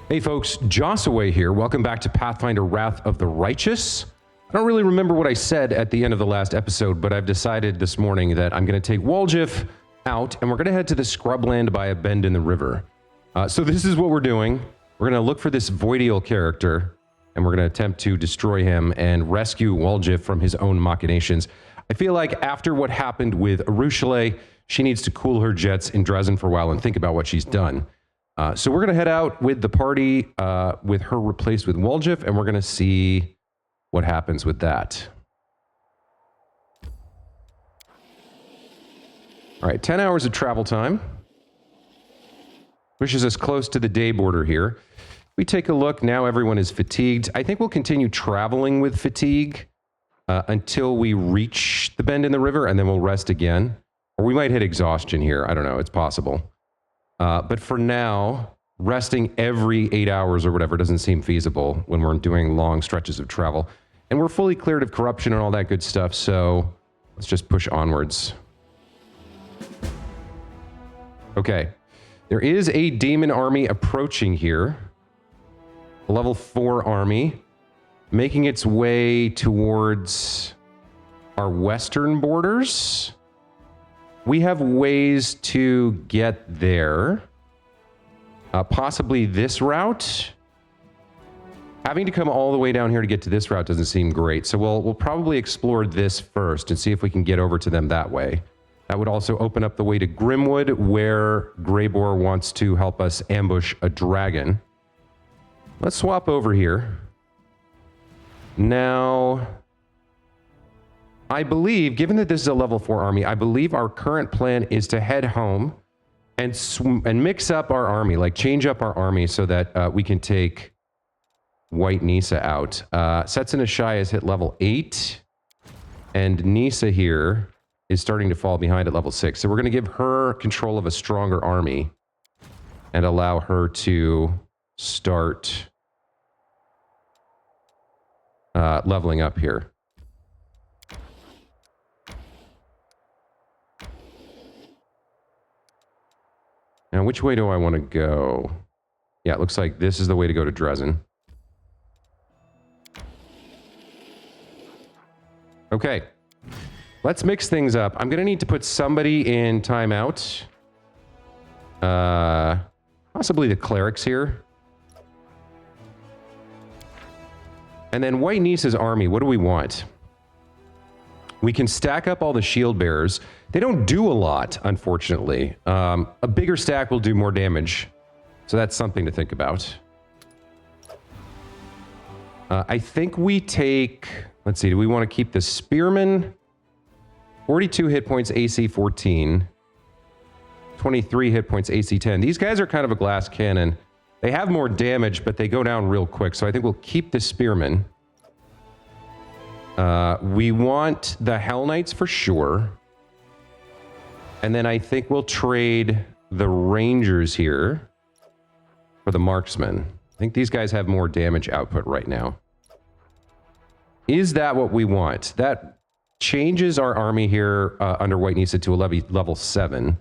Hey folks, Jossaway here. Welcome back to Pathfinder Wrath of the Righteous. I don't really remember what I said at the end of the last episode, but I've decided this morning that I'm going to take Woljif out and we're going to head to the scrubland by a bend in the river. So this is what we're doing. We're going to look for this Voidial character and we're going to attempt to destroy him and rescue Woljif from his own machinations. I feel like after what happened with Arushale, she needs to cool her jets in Drezen for a while and think about what she's done. So we're going to head out with the party with her replaced with Woljif, and we're going to see what happens with that. All right, 10 hours of travel time. Pushes us close to the day border here. We take a look. Now everyone is fatigued. I think we'll continue traveling with fatigue until we reach the bend in the river, and then we'll rest again. Or we might hit exhaustion here. I don't know. It's possible. But for now, resting every 8 hours or whatever doesn't seem feasible when we're doing long stretches of travel. And we're fully cleared of corruption and all that good stuff, so let's just push onwards. Okay. There is a demon army approaching here. A level 4 army. Making its way towards our western borders. We have ways to get there. Possibly this route. Having to come all the way down here to get to this route doesn't seem great. So we'll probably explore this first and see if we can get over to them that way. That would also open up the way to Grimwood, where Greybor wants to help us ambush a dragon. Let's swap over here. Now, I believe, given that this is a level 4 army, I believe our current plan is to head home and mix up our army, like change up our army so that we can take White Nisa out. Setsun Ashai has hit level 8, and Nisa here is starting to fall behind at level 6. So we're going to give her control of a stronger army and allow her to start leveling up here. Now, which way do I want to go? Yeah, it looks like this is the way to go to Drezen. Okay. Let's mix things up. I'm going to need to put somebody in timeout. Possibly the clerics here. And then White Nisa's army, what do we want? We can stack up all the shield bearers. They don't do a lot, unfortunately. A bigger stack will do more damage. So that's something to think about. I think we take... Let's see, do we want to keep the Spearman? 42 hit points, AC 14. 23 hit points, AC 10. These guys are kind of a glass cannon. They have more damage, but they go down real quick. So I think we'll keep the Spearman. We want the Hell Knights for sure. And then I think we'll trade the Rangers here for the Marksmen. I think these guys have more damage output right now. Is that what we want? That changes our army here under White Nisa to a level 7.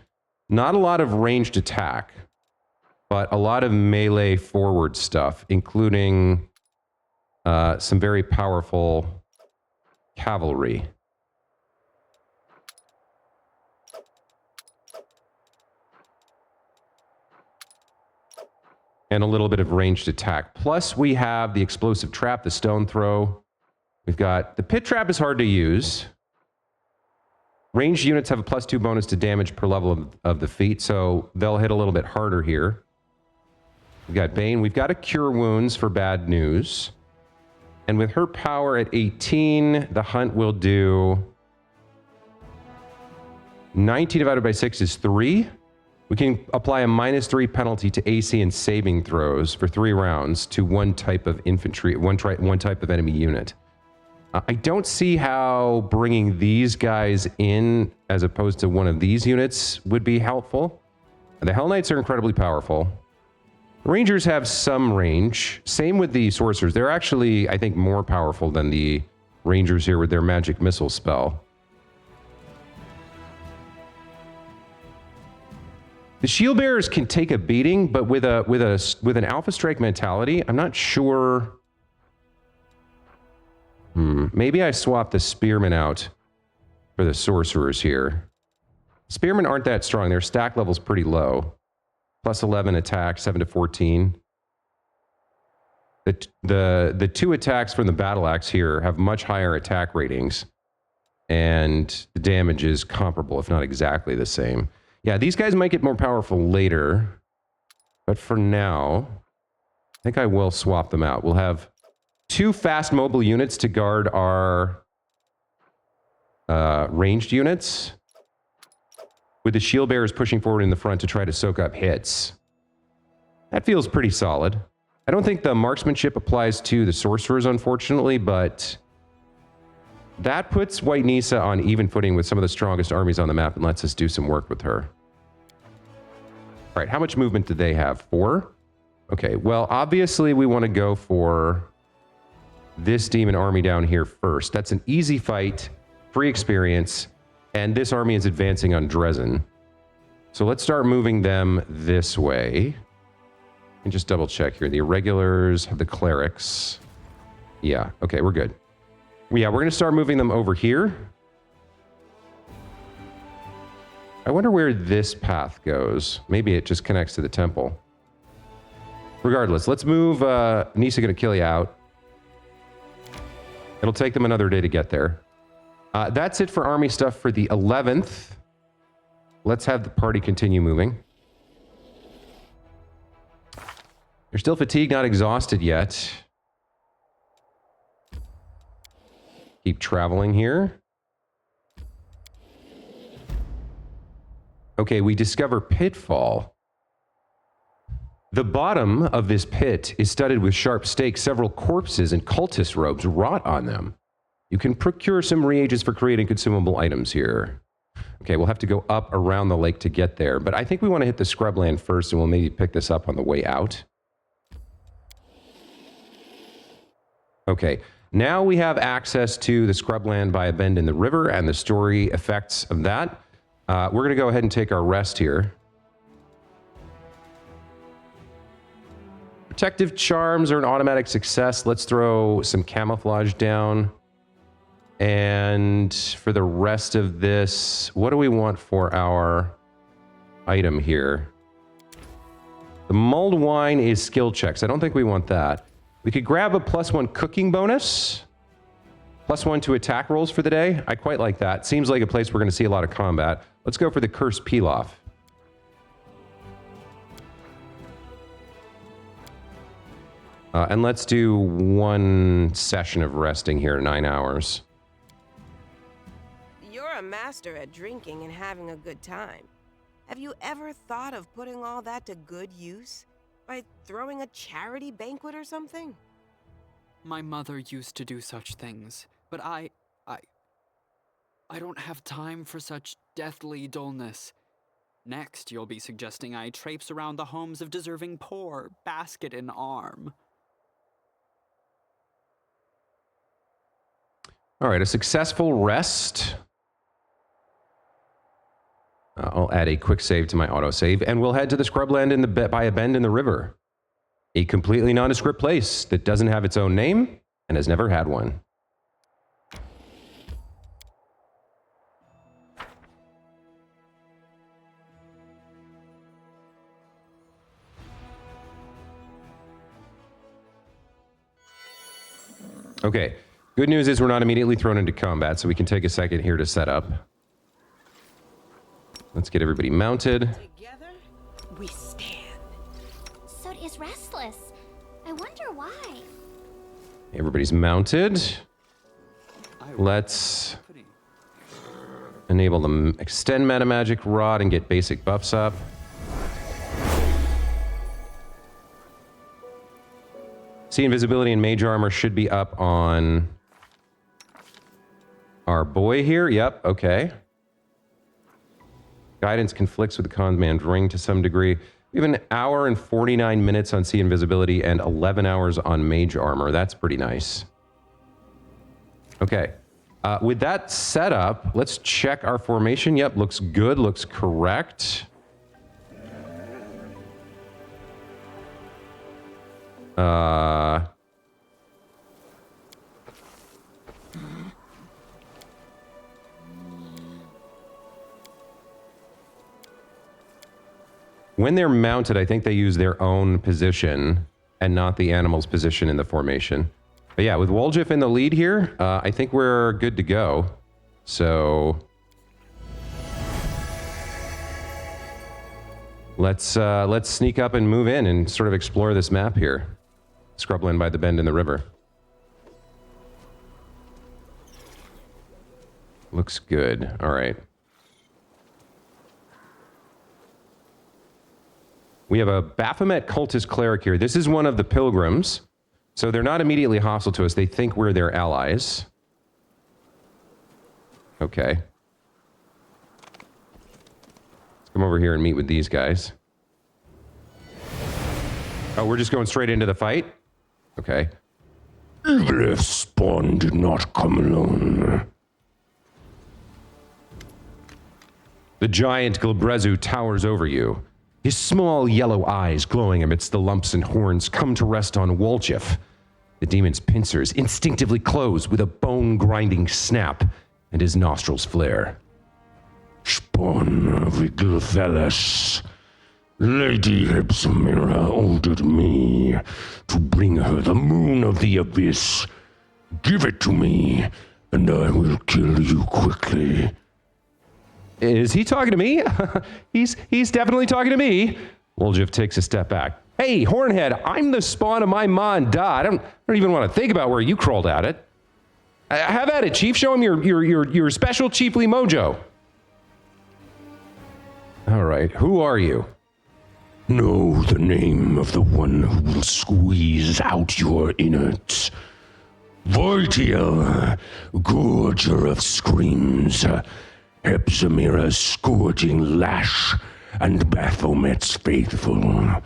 Not a lot of ranged attack, but a lot of melee forward stuff, including some very powerful cavalry. And a little bit of ranged attack. Plus we have the explosive trap, the stone throw. We've got the pit trap is hard to use. Ranged units have a +2 bonus to damage per level of the feat, so they'll hit a little bit harder here. We've got Bane. We've got a Cure Wounds for bad news. And with her power at 18, the hunt will do 19 divided by 6 is 3. We can apply a -3 penalty to AC and saving throws for 3 rounds to one type of infantry, one type of enemy unit. I don't see how bringing these guys in as opposed to one of these units would be helpful. The Hell Knights are incredibly powerful. Rangers have some range. Same with the Sorcerers. They're actually, I think, more powerful than the Rangers here with their magic missile spell. The shield bearers can take a beating, but with an alpha strike mentality, I'm not sure. Maybe I swap the spearmen out for the sorcerers here. Spearmen aren't that strong. Their stack level's pretty low. Plus 11 attack, 7 to 14. The two attacks from the battle axe here have much higher attack ratings, and the damage is comparable, if not exactly the same. Yeah, these guys might get more powerful later, but for now, I think I will swap them out. We'll have 2 fast mobile units to guard our ranged units, with the shield bearers pushing forward in the front to try to soak up hits. That feels pretty solid. I don't think the marksmanship applies to the sorcerers, unfortunately, but that puts White Nissa on even footing with some of the strongest armies on the map and lets us do some work with her. All right, how much movement do they have? 4? Okay, well, obviously we want to go for this demon army down here first. That's an easy fight, free experience, and this army is advancing on Drezen. So let's start moving them this way. And just double check here. The irregulars have the clerics. Yeah, okay, we're good. Yeah, we're going to start moving them over here. I wonder where this path goes. Maybe it just connects to the temple. Regardless, let's move Nissa gonna kill you out. It'll take them another day to get there. That's it for army stuff for the 11th. Let's have the party continue moving. They're still fatigued, not exhausted yet. Keep traveling here. Okay, we discover Pitfall. The bottom of this pit is studded with sharp stakes, several corpses and cultist robes wrought on them. You can procure some reagents for creating consumable items here. Okay, we'll have to go up around the lake to get there, but I think we want to hit the scrubland first, and we'll maybe pick this up on the way out. Okay, now we have access to the scrubland by a bend in the river and the story effects of that. We're going to go ahead and take our rest here. Protective charms are an automatic success. Let's throw some camouflage down. And for the rest of this, what do we want for our item here? The mulled wine is skill checks. I don't think we want that. We could grab a +1 cooking bonus. +1 to attack rolls for the day. I quite like that. Seems like a place we're going to see a lot of combat. Let's go for the cursed pilaf. And let's do 1 session of resting here, 9 hours. You're a master at drinking and having a good time. Have you ever thought of putting all that to good use? By throwing a charity banquet or something? My mother used to do such things, but I don't have time for such deathly dullness. Next, you'll be suggesting I traipse around the homes of deserving poor, basket in arm. All right, a successful rest. I'll add a quick save to my autosave, and we'll head to the scrubland by a bend in the river. A completely nondescript place that doesn't have its own name and has never had one. Okay, good news is we're not immediately thrown into combat, so we can take a second here to set up. Let's get everybody mounted. Together, we stand. Sodi is restless. I wonder why. Everybody's mounted. Let's enable the extend metamagic rod and get basic buffs up. See, invisibility and mage armor should be up on our boy here. Yep, okay. Guidance conflicts with the command ring to some degree. We have an hour and 49 minutes on see invisibility and 11 hours on mage armor. That's pretty nice. Okay. With that set up, let's check our formation. Yep, looks good, looks correct. When they're mounted, I think they use their own position and not the animal's position in the formation. But yeah, with Woljif in the lead here, I think we're good to go. So let's sneak up and move in and sort of explore this map here. Scrubland by the bend in the river. Looks good. All right. We have a Baphomet cultist cleric here. This is one of the pilgrims. So they're not immediately hostile to us. They think we're their allies. Okay. Let's come over here and meet with these guys. Oh, we're just going straight into the fight? Okay. Even if Spawn did not come alone. The giant Glabrezu towers over you. His small yellow eyes glowing amidst the lumps and horns come to rest on Woljif. The demon's pincers instinctively close with a bone-grinding snap, and his nostrils flare. Spawn of Rejuves, Lady Hepzibah ordered me to bring her the moon of the abyss. Give it to me, and I will kill you quickly. Is he talking to me? He's definitely talking to me. Woljif takes a step back. Hey, Hornhead, I'm the spawn of my ma and da. I don't even want to think about where you crawled at it. Have at it, Chief. Show him your special chiefly mojo. All right, who are you? Know the name of the one who will squeeze out your innards. Voitiel, Gorger of Screams, Hepzibah's scourging lash, and Baphomet's faithful.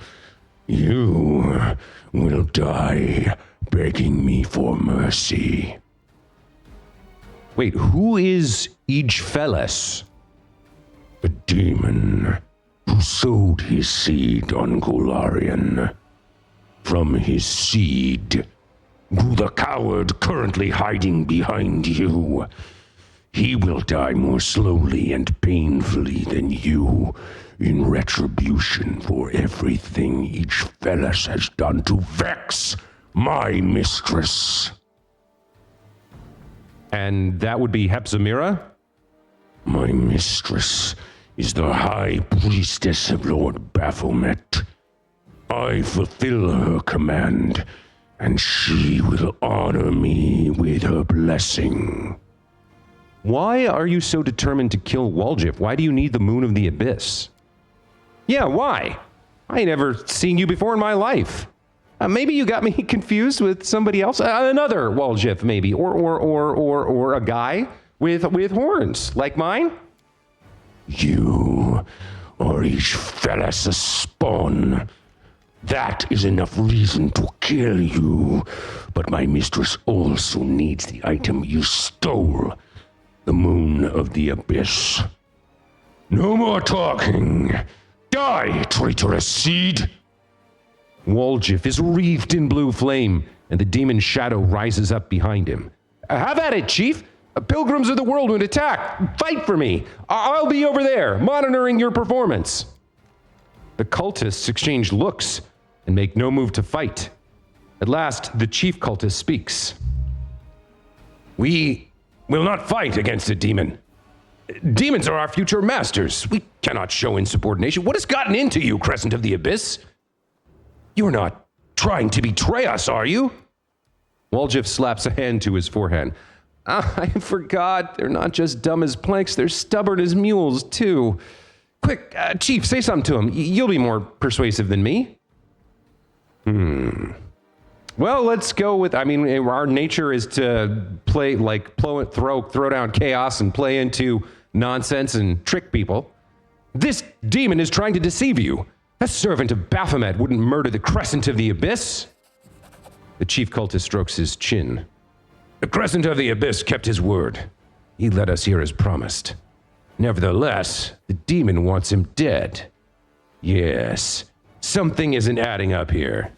You will die begging me for mercy. Wait, who is Ijfeles? A demon who sowed his seed on Golarion. From his seed grew the coward currently hiding behind you. He will die more slowly and painfully than you in retribution for everything Ijfeles has done to vex my mistress. And that would be Hepzibah? My mistress is the High Priestess of Lord Baphomet. I fulfill her command, and she will honor me with her blessing. Why are you so determined to kill Woljif? Why do you need the moon of the abyss? Yeah, why? I ain't never seen you before in my life. Maybe you got me confused with somebody else. Another Woljif, maybe, or a guy with horns like mine. You are Ijfeles' spawn. That is enough reason to kill you. But my mistress also needs the item you stole. The moon of the abyss. No more talking. Die, traitorous seed! Woljif is wreathed in blue flame, and the demon's shadow rises up behind him. Have at it, Chief! Pilgrims of the Whirlwind attack! Fight for me! I'll be over there, monitoring your performance! The cultists exchange looks and make no move to fight. At last, the chief cultist speaks. We will not fight against a demon. Demons are our future masters. We cannot show insubordination. What has gotten into you, Crescent of the Abyss? You're not trying to betray us, are you? Woljif slaps a hand to his forehead. I forgot. They're not just dumb as planks, they're stubborn as mules, too. Quick, Chief, say something to him. You'll be more persuasive than me. Well, let's go with, our nature is to play, throw down chaos and play into nonsense and trick people. This demon is trying to deceive you. A servant of Baphomet wouldn't murder the Crescent of the Abyss. The chief cultist strokes his chin. The Crescent of the Abyss kept his word. He led us here as promised. Nevertheless, the demon wants him dead. Yes, something isn't adding up here.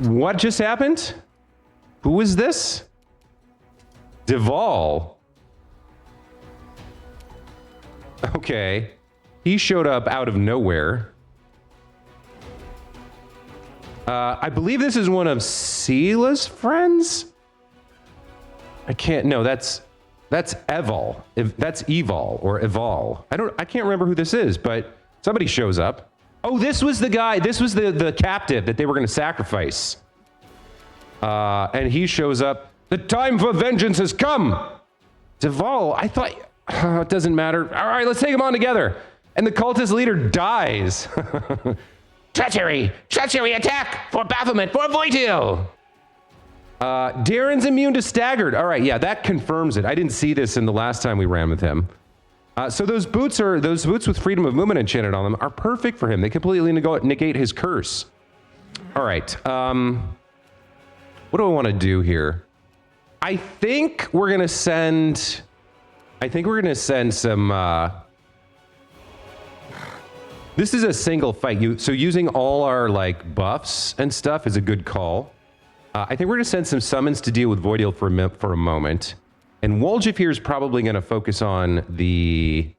What just happened? Who is this? Duvall. Okay. He showed up out of nowhere. I believe this is one of Sela's friends. I can't. No, that's Evol. That's Evol or Evol. I can't remember who this is, but somebody shows up. Oh, this was the guy. This was the captive that they were going to sacrifice. And he shows up. The time for vengeance has come. Duvall, I thought it doesn't matter. All right, let's take them on together. And the cultist leader dies. Treachery! Treachery attack! For bafflement! For Voidil! Darren's immune to staggered. All right, yeah, that confirms it. I didn't see this in the last time we ran with him. So those boots with freedom of movement enchanted on them are perfect for him. They completely negate his curse. All right. What do I want to do here? I think we're gonna send some. This is a single fight. So using all our like buffs and stuff is a good call. I think we're gonna send some summons to deal with Voidil for a moment, and Woljif here is probably gonna focus on the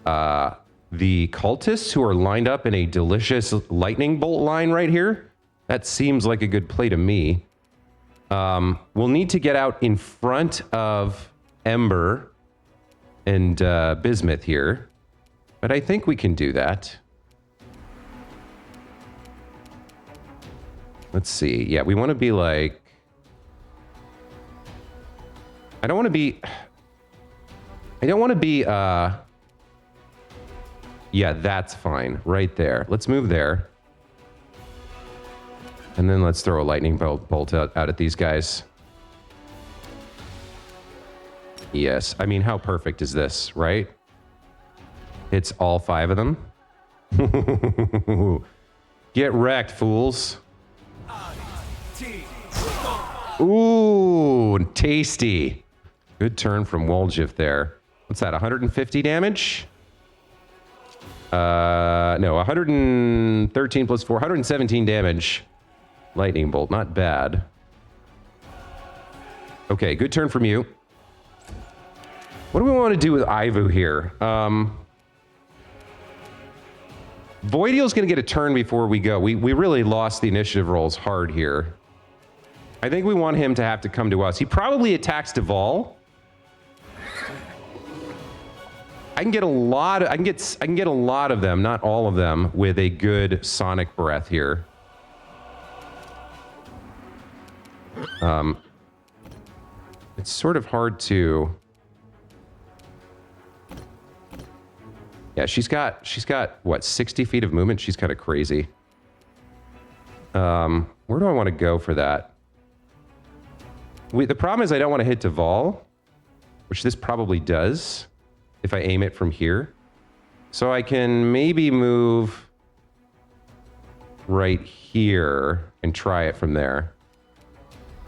cultists who are lined up in a delicious lightning bolt line right here. That seems like a good play to me. We'll need to get out in front of Ember and Bismuth here, but I think we can do that. Let's see. Yeah, we want to be like... I don't want to be... Yeah, that's fine. Right there. Let's move there. And then let's throw a lightning bolt out at these guys. Yes. I mean, how perfect is this, right? Hits all 5 of them. Get wrecked, fools. Ooh, tasty. Good turn from Woljif there. What's that, 150 damage? No, 113 plus 4, 117 damage. Lightning bolt, not bad. Okay, good turn from you. What do we want to do with Ivu here? Voidil's going to get a turn before we go. We really lost the initiative rolls hard here. I think we want him to have to come to us. He probably attacks Duvall. I can get a lot of them, not all of them, with a good sonic breath here. It's sort of hard to... Yeah, she's got what, 60 feet of movement? She's kind of crazy. Where do I want to go for that? The problem is I don't want to hit Duvall, which this probably does if I aim it from here. So I can maybe move right here and try it from there.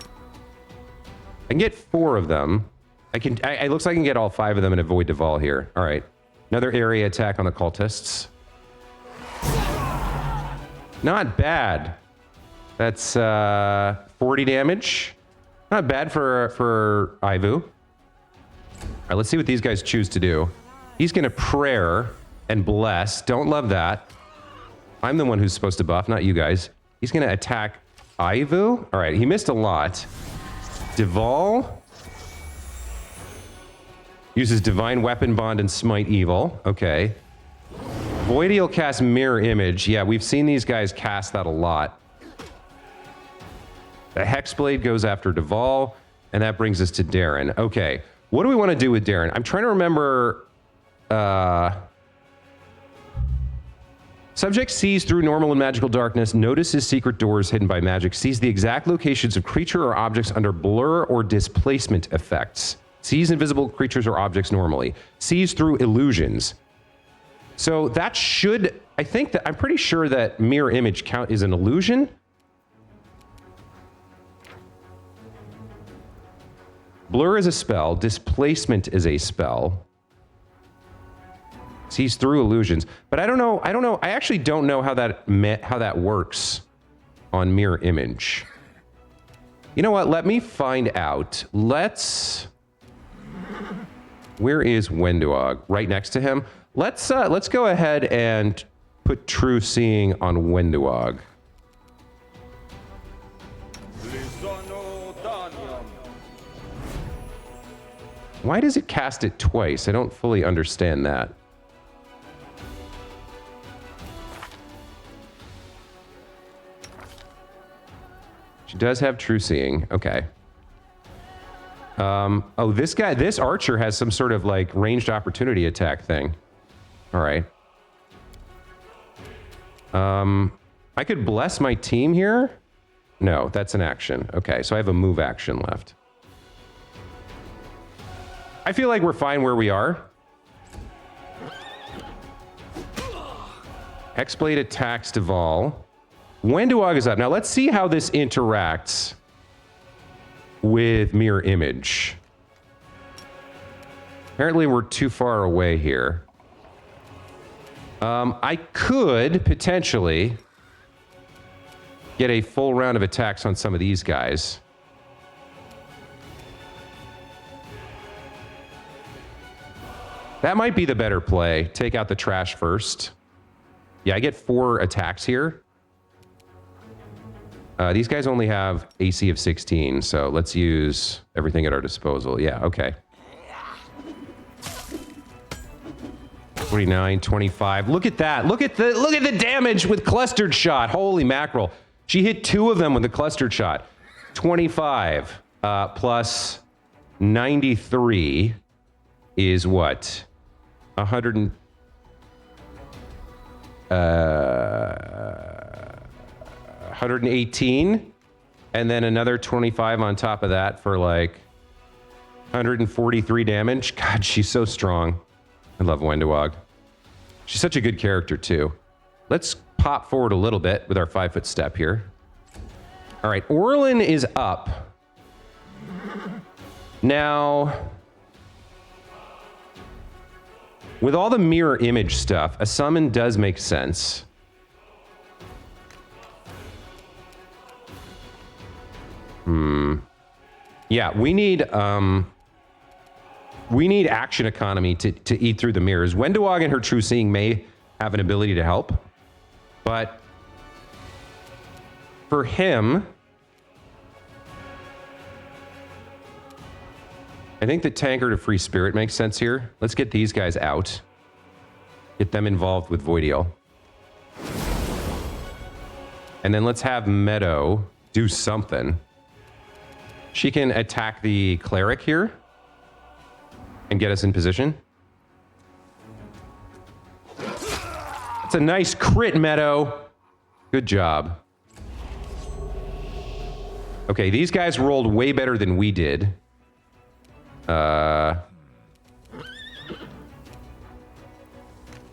I can get 4 of them. It looks like I can get all 5 of them and avoid Duvall here. All right. Another area attack on the cultists. Not bad. That's 40 damage. Not bad for Ivu. All right, let's see what these guys choose to do. He's going to prayer and bless. Don't love that. I'm the one who's supposed to buff, not you guys. He's going to attack Ivu. All right, he missed a lot. Duvall uses Divine Weapon Bond and Smite Evil. Okay. Voidil casts Mirror Image. Yeah, we've seen these guys cast that a lot. The Hexblade goes after Duvall, and that brings us to Darren. Okay, what do we want to do with Darren? I'm trying to remember... Subject sees through normal and magical darkness, notices secret doors hidden by magic, sees the exact locations of creature or objects under blur or displacement effects, sees invisible creatures or objects normally, sees through illusions. So that should, I'm pretty sure that mirror image count is an illusion. Blur is a spell, displacement is a spell. Sees through illusions, but I don't know. I actually don't know how that works on mirror image? You know what? Let me find out. Let's... Where is Wenduog? Right next to him. Let's go ahead and put True Seeing on Wenduog. Why does it cast it twice? I don't fully understand that. She does have True Seeing. Okay. Oh, this archer has some sort of like ranged opportunity attack thing. All right. I could bless my team here. No, that's an action. Okay, so I have a move action left. I feel like we're fine where we are. Hexblade attacks Deval. Wenduog is up. Now let's see how this interacts with mirror image. Apparently we're too far away here. I could potentially get a full round of attacks on some of these guys. That might be the better play. Take out the trash first. Yeah, I get 4 attacks here. These guys only have AC of 16, so let's use everything at our disposal. Yeah, okay. 29, 25. Look at that. Look at the damage with clustered shot. Holy mackerel. She hit 2 of them with the clustered shot. 25 plus 93 is what? 118, and then another 25 on top of that for like 143 damage. God, she's so strong. I love Wenduog. She's such a good character too. Let's pop forward a little bit with our 5-foot step here. All right, Orlan is up. Now, with all the mirror image stuff, a summon does make sense. Yeah, we need action economy to eat through the mirrors. Wenduog and her True Seeing may have an ability to help, but for him, I think the Tankard of Free Spirit makes sense here. Let's get these guys out. Get them involved with Voidiel. And then let's have Meadow do something. She can attack the Cleric here and get us in position. That's a nice crit, Meadow. Good job. Okay, these guys rolled way better than we did.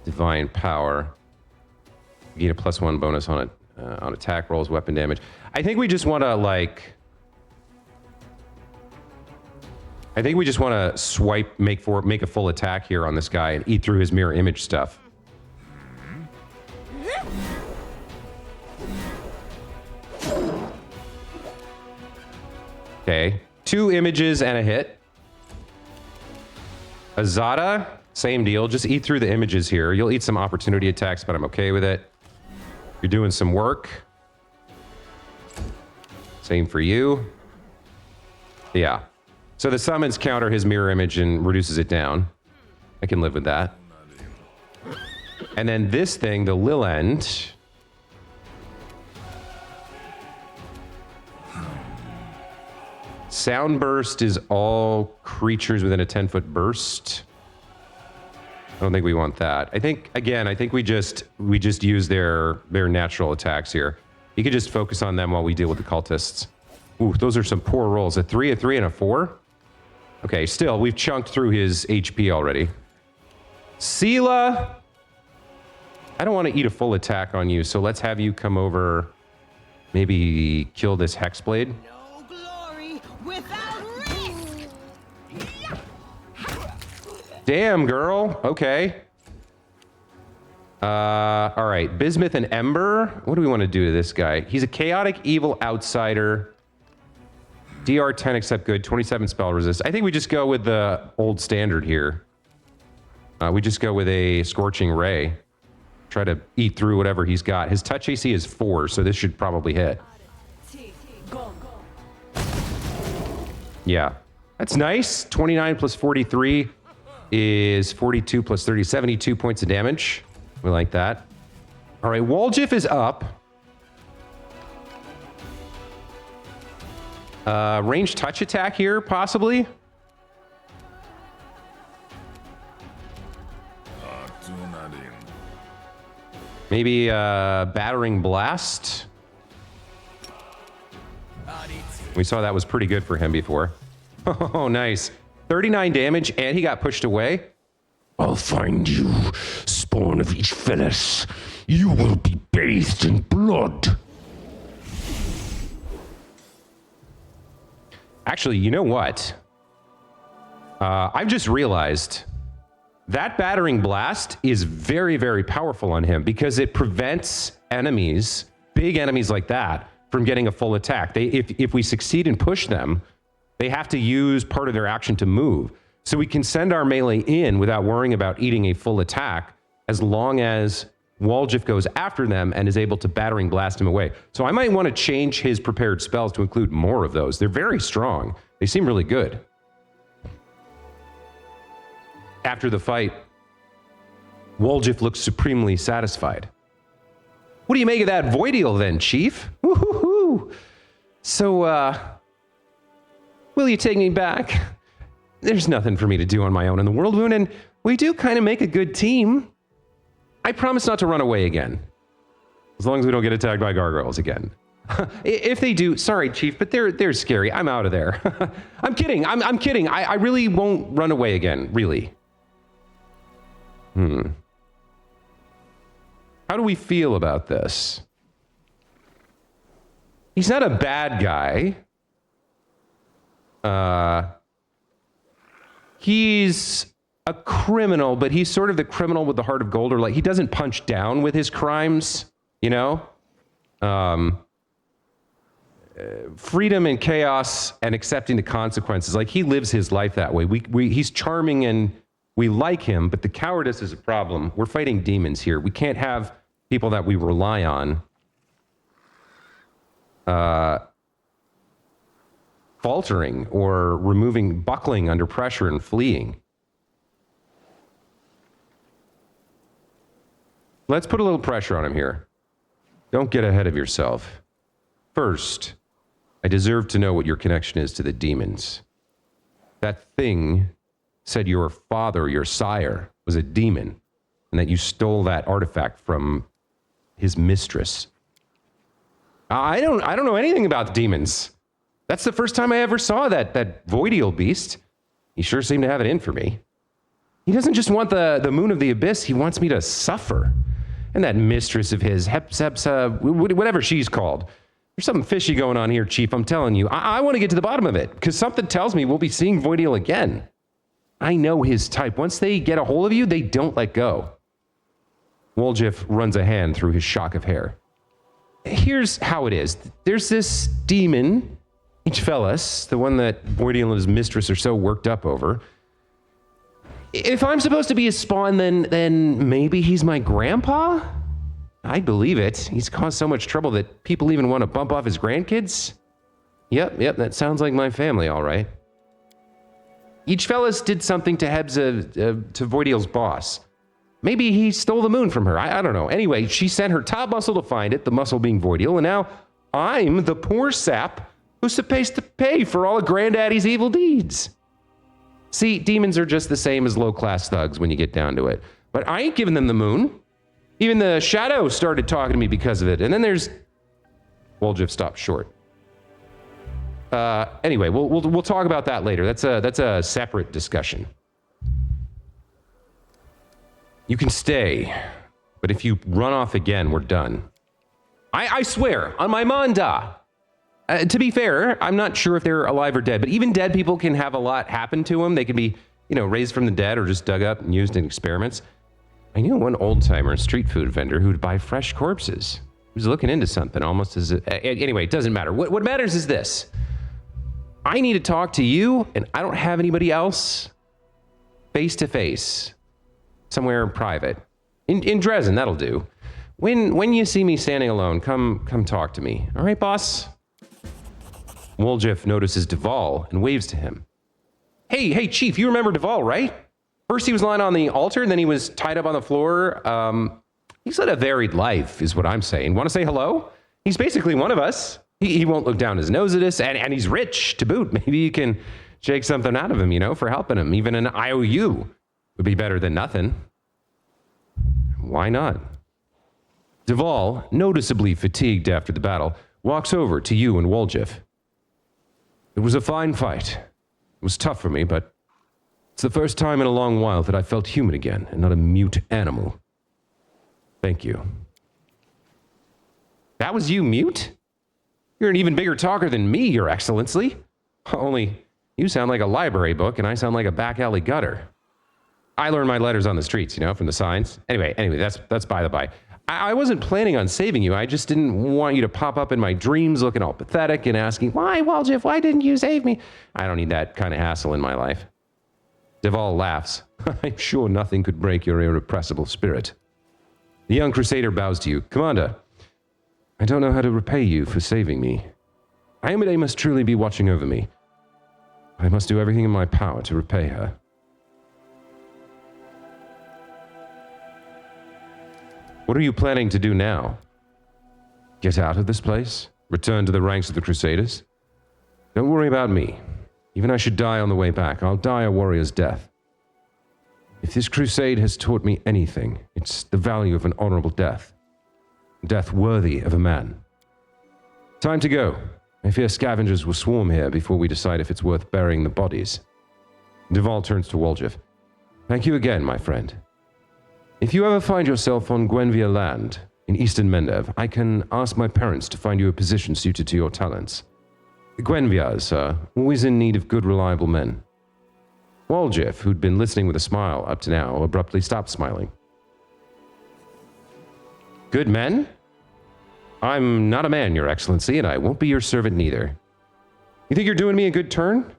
Divine Power. You get a +1 bonus on attack rolls, weapon damage. I think we just want to like... I think we just want to swipe, make a full attack here on this guy and eat through his mirror image stuff. Okay, 2 images and a hit. Azada, same deal. Just eat through the images here. You'll eat some opportunity attacks, but I'm okay with it. You're doing some work. Same for you. Yeah. So the summons counter his mirror image and reduces it down. I can live with that. And then this thing, the Lilend. Sound burst is all creatures within a 10-foot burst. I don't think we want that. I think we just use their natural attacks here. You could just focus on them while we deal with the cultists. Ooh, those are some poor rolls. A 3, and a 4. Okay, still, we've chunked through his HP already. Sela, I don't want to eat a full attack on you, so let's have you come over, maybe kill this Hexblade. No glory without risk. Damn, girl. Okay. All right, Bismuth and Ember. What do we want to do to this guy? He's a chaotic evil outsider. DR 10 except good, 27 spell resist. I think we just go with the old standard here. We just go with a Scorching Ray. Try to eat through whatever he's got. His touch AC is 4, so this should probably hit. Yeah, that's nice. 29 plus 43 is 42 plus 30, 72 points of damage. We like that. All right, Woljif is up. Range touch attack here, possibly. Maybe battering blast. We saw that was pretty good for him before. Oh, nice. 39 damage, and he got pushed away. I'll find you, spawn of each Phyllis. You will be bathed in blood. Actually, you know what? I've just realized that battering blast is very, very powerful on him because it prevents enemies, big enemies like that, from getting a full attack. If we succeed and push them, they have to use part of their action to move. So we can send our melee in without worrying about eating a full attack as long as Woljif goes after them and is able to battering blast him away. So I might want to change his prepared spells to include more of those. They're very strong. They seem really good. After the fight, Woljif looks supremely satisfied. What do you make of that Voidiel then, Chief? Woo-hoo-hoo. So, will you take me back? There's nothing for me to do on my own in the world, Woon, and we do kind of make a good team. I promise not to run away again. As long as we don't get attacked by gargoyles again. If they do, sorry, Chief, but they're scary. I'm out of there. I'm kidding. I'm kidding. I really won't run away again, really. How do we feel about this? He's not a bad guy. He's a criminal, but he's sort of the criminal with the heart of gold, or like he doesn't punch down with his crimes, you know? Freedom and chaos and accepting the consequences. Like he lives his life that way. He's charming and we like him, but the cowardice is a problem. We're fighting demons here. We can't have people that we rely on faltering or buckling under pressure and fleeing. Let's put a little pressure on him here. Don't get ahead of yourself. First, I deserve to know what your connection is to the demons. That thing said your father, your sire, was a demon, and that you stole that artifact from his mistress. I don't know anything about demons. That's the first time I ever saw that Voidiel beast. He sure seemed to have it in for me. He doesn't just want the moon of the abyss, he wants me to suffer. And that mistress of his, Hepsepsa, whatever she's called. There's something fishy going on here, Chief, I'm telling you. I want to get to the bottom of it, because something tells me we'll be seeing Voidiel again. I know his type. Once they get a hold of you, they don't let go. Woljif runs a hand through his shock of hair. Here's how it is. There's this demon, Ichfelus, the one that Voidiel and his mistress are so worked up over. If I'm supposed to be his spawn, then maybe he's my grandpa? I believe it. He's caused so much trouble that people even want to bump off his grandkids. Yep, that sounds like my family, all right. Each fellas did something to to Voidiel's boss. Maybe he stole the moon from her. I don't know. Anyway, she sent her top muscle to find it, the muscle being Voidiel, and now I'm the poor sap who's supposed to pay for all of Granddaddy's evil deeds. See, demons are just the same as low-class thugs when you get down to it. But I ain't giving them the moon. Even the shadow started talking to me because of it. And then there's... Woljif stopped short. Anyway, we'll talk about that later. That's a separate discussion. You can stay, but if you run off again, we're done. I swear, on my manda. To be fair, I'm not sure if they're alive or dead, but even dead people can have a lot happen to them. They can be, raised from the dead or just dug up and used in experiments. I knew one old-timer street food vendor who'd buy fresh corpses. He was looking into something almost as a... Anyway, it doesn't matter. What matters is this. I need to talk to you, and I don't have anybody else face-to-face, somewhere private. In Drezen, that'll do. When you see me standing alone, come talk to me. All right, boss? Woljif notices Duval and waves to him. Hey, Chief, you remember Duval, right? First he was lying on the altar, and then he was tied up on the floor. He's led a varied life, is what I'm saying. Want to say hello? He's basically one of us. He won't look down his nose at us, and he's rich to boot. Maybe you can shake something out of him, for helping him. Even an IOU would be better than nothing. Why not? Duval, noticeably fatigued after the battle, walks over to you and Woljif. It was a fine fight. It was tough for me, but it's the first time in a long while that I felt human again and not a mute animal. Thank you. That was you, mute? You're an even bigger talker than me, Your Excellency. Only you sound like a library book and I sound like a back alley gutter. I learned my letters on the streets, from the signs. Anyway, that's by the by. I wasn't planning on saving you. I just didn't want you to pop up in my dreams looking all pathetic and asking, why, Woljif, why didn't you save me? I don't need that kind of hassle in my life. Duval laughs. I'm sure nothing could break your irrepressible spirit. The young crusader bows to you. Commander, I don't know how to repay you for saving me. Ayamide must truly be watching over me. I must do everything in my power to repay her. What are you planning to do now? Get out of this place? Return to the ranks of the Crusaders? Don't worry about me. Even I should die on the way back, I'll die a warrior's death. If this crusade has taught me anything, it's the value of an honorable death. Death worthy of a man. Time to go. I fear scavengers will swarm here before we decide if it's worth burying the bodies. Duval turns to Woljif. Thank you again, my friend. If you ever find yourself on Gwenvia land, in eastern Mendev, I can ask my parents to find you a position suited to your talents. The Gwenvias are always in need of good, reliable men. Woljif, who'd been listening with a smile up to now, abruptly stopped smiling. Good men? I'm not a man, Your Excellency, and I won't be your servant neither. You think you're doing me a good turn?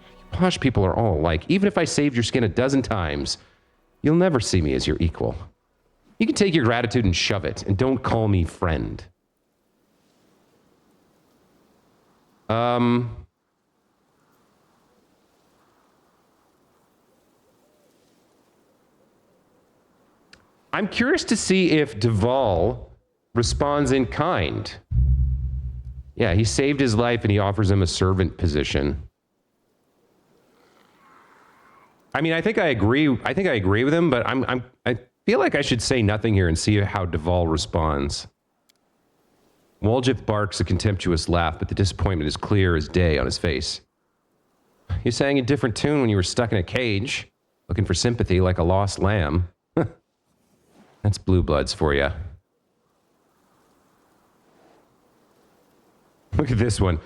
You posh people are all alike. Even if I saved your skin a dozen times, you'll never see me as your equal. You can take your gratitude and shove it, and don't call me friend. I'm curious to see if Duval responds in kind. Yeah, he saved his life and he offers him a servant position. I mean, I think I agree with him, but I feel like I should say nothing here and see how Duval responds. Woljif barks a contemptuous laugh, but the disappointment is clear as day on his face. You sang a different tune when you were stuck in a cage, looking for sympathy like a lost lamb. That's Blue Bloods for you. Look at this one.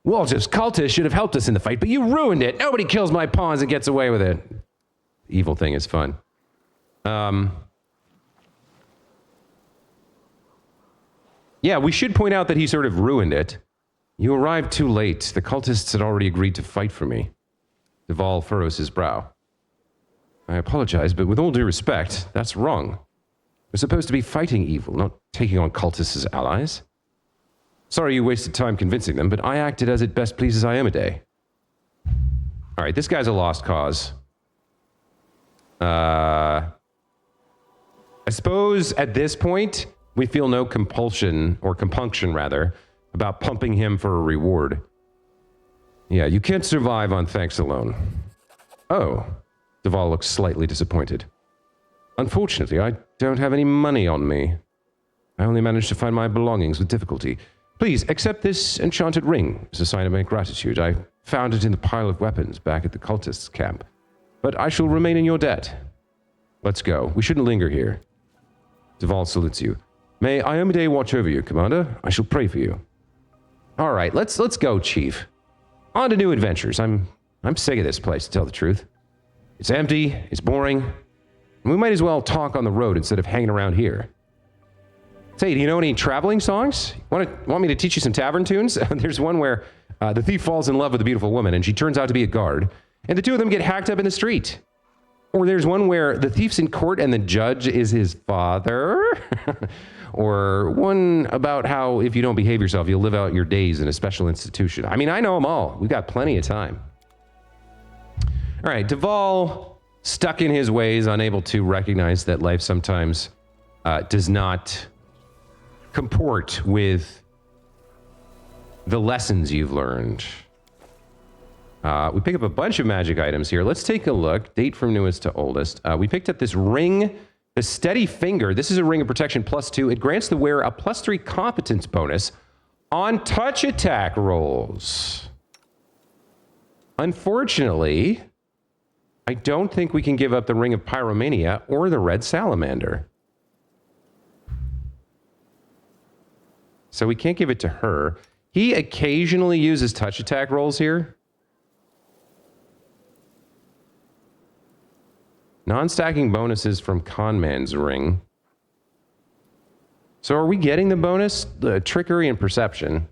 Woljif's cultists should have helped us in the fight, but you ruined it. Nobody kills my pawns and gets away with it. The evil thing is fun. Yeah, we should point out that he sort of ruined it. You arrived too late. The cultists had already agreed to fight for me. Duval furrows his brow. I apologize, but with all due respect, that's wrong. We're supposed to be fighting evil, not taking on cultists as allies. Sorry you wasted time convincing them, but I acted as it best pleases Ayamide. All right, this guy's a lost cause. I suppose at this point, we feel no compulsion, or compunction rather, about pumping him for a reward. Yeah, you can't survive on thanks alone. Oh, Duval looks slightly disappointed. Unfortunately, I don't have any money on me. I only managed to find my belongings with difficulty. Please, accept this enchanted ring as a sign of my gratitude. I found it in the pile of weapons back at the cultists' camp. But I shall remain in your debt. Let's go. We shouldn't linger here. Duval salutes you. May Ayamide watch over you, Commander. I shall pray for you. All right, let's go, Chief. On to new adventures. I'm sick of this place, to tell the truth. It's empty, it's boring, We might as well talk on the road instead of hanging around here. Say, do you know any traveling songs? Want me to teach you some tavern tunes? There's one where the thief falls in love with a beautiful woman and she turns out to be a guard, and the two of them get hacked up in the street. Or there's one where the thief's in court and the judge is his father. Or one about how if you don't behave yourself, you'll live out your days in a special institution. I mean, I know them all. We've got plenty of time. All right, Duval, stuck in his ways, unable to recognize that life sometimes does not comport with the lessons you've learned. We pick up a bunch of magic items here. Let's take a look. Date from newest to oldest. We picked up this ring, the Steady Finger. This is a ring of protection +2. It grants the wearer a +3 competence bonus on touch attack rolls. Unfortunately, I don't think we can give up the Ring of Pyromania or the Red Salamander. So we can't give it to her. He occasionally uses touch attack rolls here. Non-stacking bonuses from Conman's ring. So are we getting the bonus? The trickery and perception.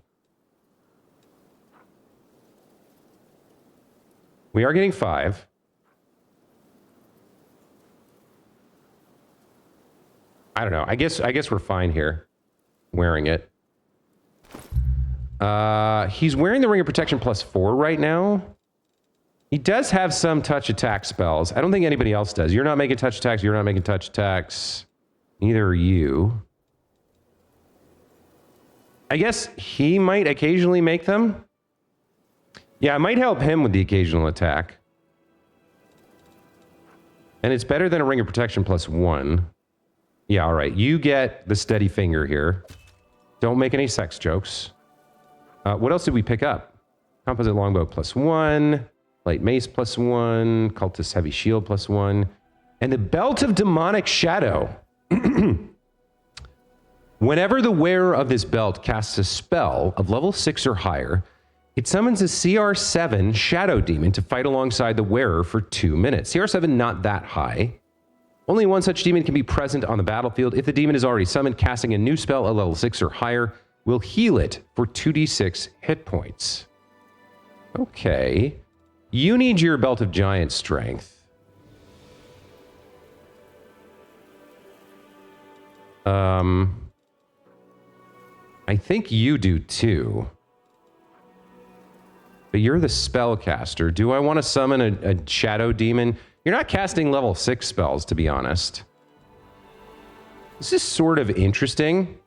We are getting 5. I don't know. I guess we're fine here. Wearing it. He's wearing the Ring of Protection +4 right now. He does have some touch attack spells. I don't think anybody else does. You're not making touch attacks. You're not making touch attacks. Neither are you. I guess he might occasionally make them. Yeah, it might help him with the occasional attack. And it's better than a Ring of Protection +1. Yeah, all right. You get the Steady Finger here. Don't make any sex jokes. What else did we pick up? Composite Longbow +1. Light Mace +1. Cultist Heavy Shield +1. And the Belt of Demonic Shadow. Whenever the wearer of this belt casts a spell of level 6 or higher, it summons a CR7 Shadow Demon to fight alongside the wearer for 2 minutes. CR7 not that high. Only one such demon can be present on the battlefield. If the demon is already summoned, casting a new spell at level 6 or higher will heal it for 2d6 hit points. Okay. You need your Belt of Giant Strength. I think you do too. But you're the spellcaster. Do I want to summon a shadow demon? You're not casting level 6 spells, to be honest. This is sort of interesting.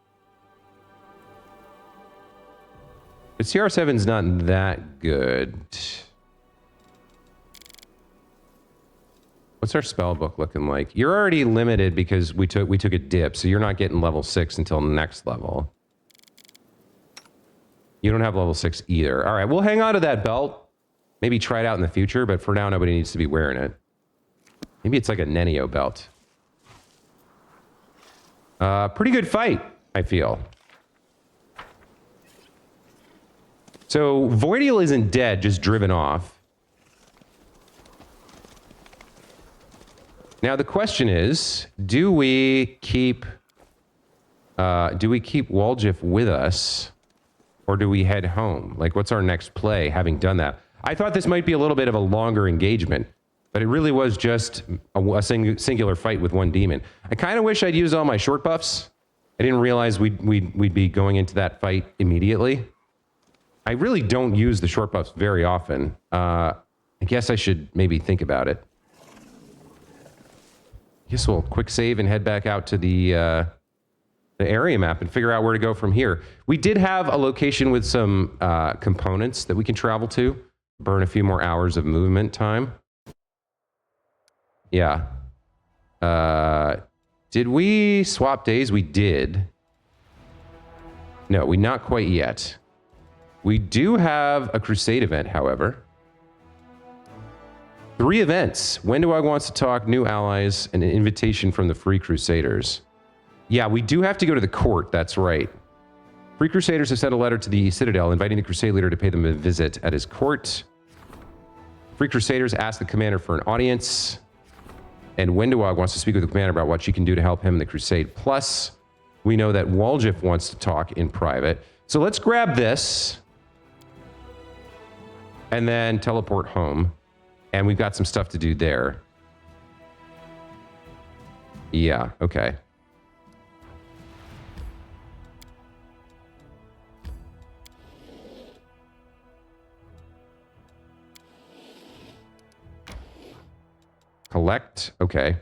But CR7's not that good. What's our spell book looking like? You're already limited because we took a dip, so you're not getting level 6 until next level. You don't have level 6 either. All right, we'll hang on to that belt. Maybe try it out in the future, but for now, nobody needs to be wearing it. Maybe it's like a Nenio belt. Pretty good fight, I feel. So Voidiel isn't dead, just driven off. Now the question is, do we keep Woljif with us, or do we head home? Like, what's our next play, having done that? I thought this might be a little bit of a longer engagement, but it really was just a singular fight with one demon. I kind of wish I'd used all my short buffs. I didn't realize we'd be going into that fight immediately. I really don't use the short buffs very often. I guess I should maybe think about it. I guess we'll quick save and head back out to the area map and figure out where to go from here. We did have a location with some components that we can travel to, burn a few more hours of movement time. Yeah. Did we swap days? We did. No, we not quite yet. We do have a crusade event, however. 3 events. When do I want to talk? New allies and an invitation from the Free Crusaders. Yeah, we do have to go to the court. That's right. Free Crusaders have sent a letter to the Citadel inviting the Crusade leader to pay them a visit at his court. Free Crusaders ask the commander for an audience. and Windowog wants to speak with the commander about what she can do to help him in the crusade. Plus, we know that Woljif wants to talk in private. So let's grab this and then teleport home. And we've got some stuff to do there. Yeah, okay. Collect, okay.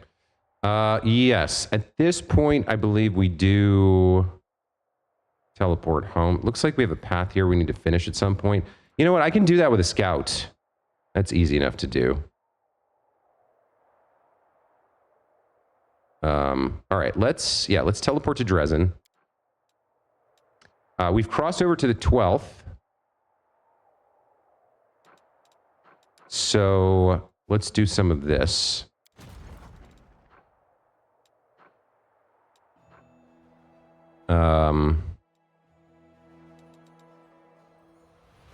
Yes, at this point, I believe we do teleport home. Looks like we have a path here we need to finish at some point. You know what? I can do that with a scout. That's easy enough to do. All right, let's teleport to Drezen. We've crossed over to the 12th. So let's do some of this.